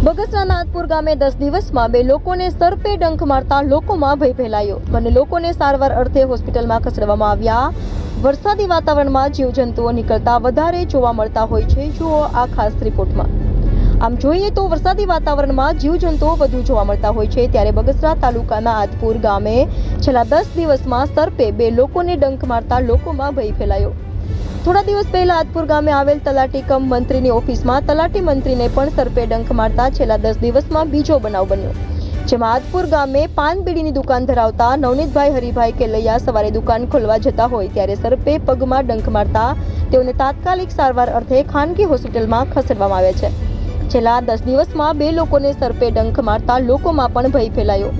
બગસરાના નાથપુર ગામે 10 દિવસમાં 2 લોકોને સર્પે ડંખ મારતા લોકોમાં ભય ફેલાયો। બંને લોકોને સારવાર અર્થે હોસ્પિટલમાં ખસેડવામાં આવ્યા। વરસાદી વાતાવરણમાં જીવજંતુઓ નીકળતા વધારે જોવા મળતા હોય છે। જુઓ આ ખાસ રિપોર્ટમાં। આમ જોઈએ તો વરસાદી વાતાવરણમાં જીવજંતુઓ વધુ જોવા મળતા હોય છે, ત્યારે બગસરા તાલુકાના નાથપુર ગામે છેલ્લા 10 દિવસમાં સર્પે 2 લોકોને ડંખ મારતા લોકોમાં ભય ફેલાયો। થોડા દિવસ પહેલા નાથપુર ગામે આવેલ તલાટી કમ મંત્રીની ઓફિસમાં તલાટી મંત્રીને પણ સર્પે ડંખ મારતા છેલ્લા 10 દિવસમાં બીજો બનાવ બન્યો, જેમાં નાથપુર ગામે પાન બીડીની દુકાન ધરાવતા નવનીતભાઈ હરિભાઈ કેલૈયા સવારે દુકાન ખોલવા જતા હોય ત્યારે સર્પે પગમાં ડંખ મારતા તેઓને તાત્કાલિક સારવાર અર્થે ખાનગી હોસ્પિટલમાં ખસેડવામાં આવ્યા છે। છેલ્લા 10 દિવસમાં 2 લોકોને સર્પે ડંખ મારતા લોકોમાં પણ ભય ફેલાયો।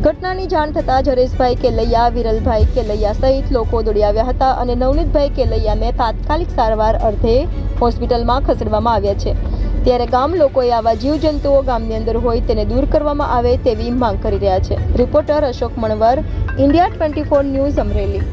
ઘટનાની જાણ થતાં જરેશભાઈ કેલૈયા, વિરલભાઈ કેલૈયા સહિત લોકો દોડી આવ્યા હતા અને નવનીતભાઈ કેલૈયાને તાત્કાલિક સારવાર અર્થે હોસ્પિટલમાં ખસેડવામાં આવ્યા છે। ત્યારે ગામ લોકોએ આવા જીવજંતુઓ ગામની અંદર હોય તેને દૂર કરવામાં આવે તેવી માંગ કરી રહ્યા છે। Reporter Ashok Manvar, India 24 news, Amreli.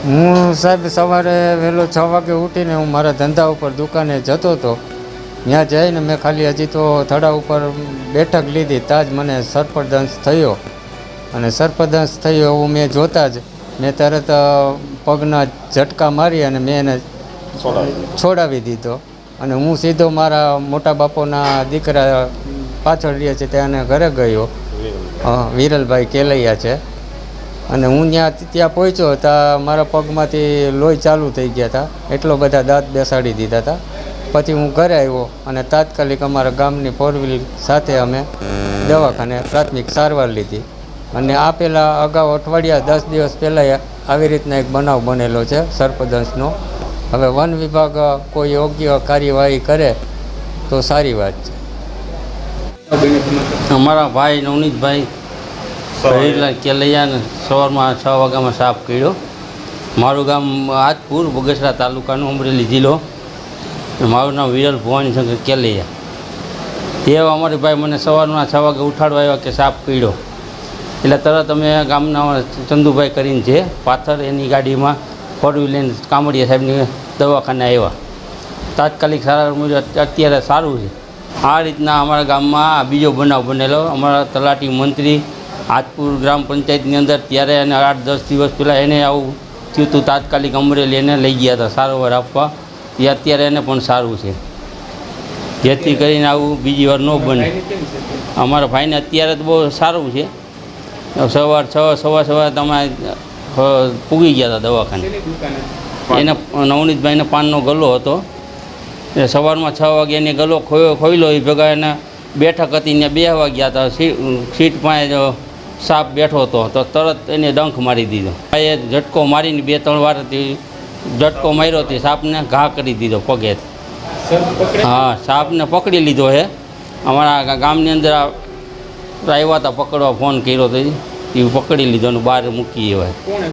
હું સાહેબ સવારે વહેલો 6 વાગે ઉઠીને હું મારા ધંધા ઉપર દુકાને જતો હતો। ત્યાં જઈને મેં ખાલી હજી તો થડા ઉપર બેઠક લીધી ત્યાં જ મને સર્પદંશ થયો અને સર્પદંશ થયો એવું મેં જોતાં જ મેં તરત પગના ઝટકા મારી અને મેં એને છોડાવી દીધો અને હું સીધો મારા મોટા બાપુના દીકરા પાછળ રહે છે ત્યાં ઘરે ગયો। વિરલભાઈ કેલૈયા છે અને હું ત્યાં પહોંચ્યો ત્યાં મારા પગમાંથી લોહી ચાલુ થઈ ગયા હતા, એટલો બધા દાંત બેસાડી દીધા હતા। પછી હું ઘરે આવ્યો અને તાત્કાલિક અમારા ગામની 4 વ્હીલ સાથે અમે દવાખાને પ્રાથમિક સારવાર લીધી અને આ પહેલાં અગાઉ અઠવાડિયા 10 દિવસ પહેલાં આવી રીતના એક બનાવ બનેલો છે સર્પદંશનો। હવે વન વિભાગ કોઈ યોગ્ય કાર્યવાહી કરે તો સારી વાત છે। અમારા ભાઈ નવનીતભાઈ કેલૈયાને સવારમાં 6 વાગ્યામાં સાપ કર્યો। મારું ગામ નાથપુર, બગસરા તાલુકાનું, અમરેલી જિલ્લો। મારું નામ વિરલ ભુવનશંકર કેલૈયા। તે અમારી ભાઈ મને સવારમાં 6 વાગે ઉઠાડવા આવ્યા કે સાપ કર્યો, એટલે તરત અમે ગામના ચંદુભાઈ કરીને છે પાથર, એની ગાડીમાં 4 વ્હીલ લઈને કામડિયા સાહેબની દવાખાને આવ્યા। તાત્કાલિક સારવાર મુજબ અત્યારે સારું છે। આ રીતના અમારા ગામમાં બીજો બનાવ બનેલો। અમારા તલાટી મંત્રી નાથપુર ગ્રામ પંચાયતની અંદર ત્યારે એને 8-10 દિવસ પહેલાં એને આવું થયું હતું, તાત્કાલિક અમરેલી એને લઈ ગયા હતા સારવાર આપવા। એ અત્યારે એને પણ સારું છે, જેથી કરીને આવું બીજી વાર ન બને। અમારા ભાઈને અત્યારે તો બહુ સારું છે। સવાર 6 તમે પૂગી ગયા હતા દવાખાને। એને નવનીતભાઈને પાનનો ગલ્લો હતો, એ સવારમાં 6 વાગે એને ગલ્લો ખોઈલો, એ ભેગા એને બેઠક હતી ને 2 વાગ્યા હતા, સીટ પાસે સાપ બેઠો હતો તો તરત એને ડંખ મારી દીધો। એ ઝટકો મારીને 2-3 વારથી ઝટકો માર્યો હતી, સાપને ઘા કરી દીધો પગે। હા, સાપને પકડી લીધો છે। અમારા ગામની અંદર આવ્યા હતા પકડવા, ફોન કર્યો હતો, એ પકડી લીધો અને બહાર મૂકી હોય।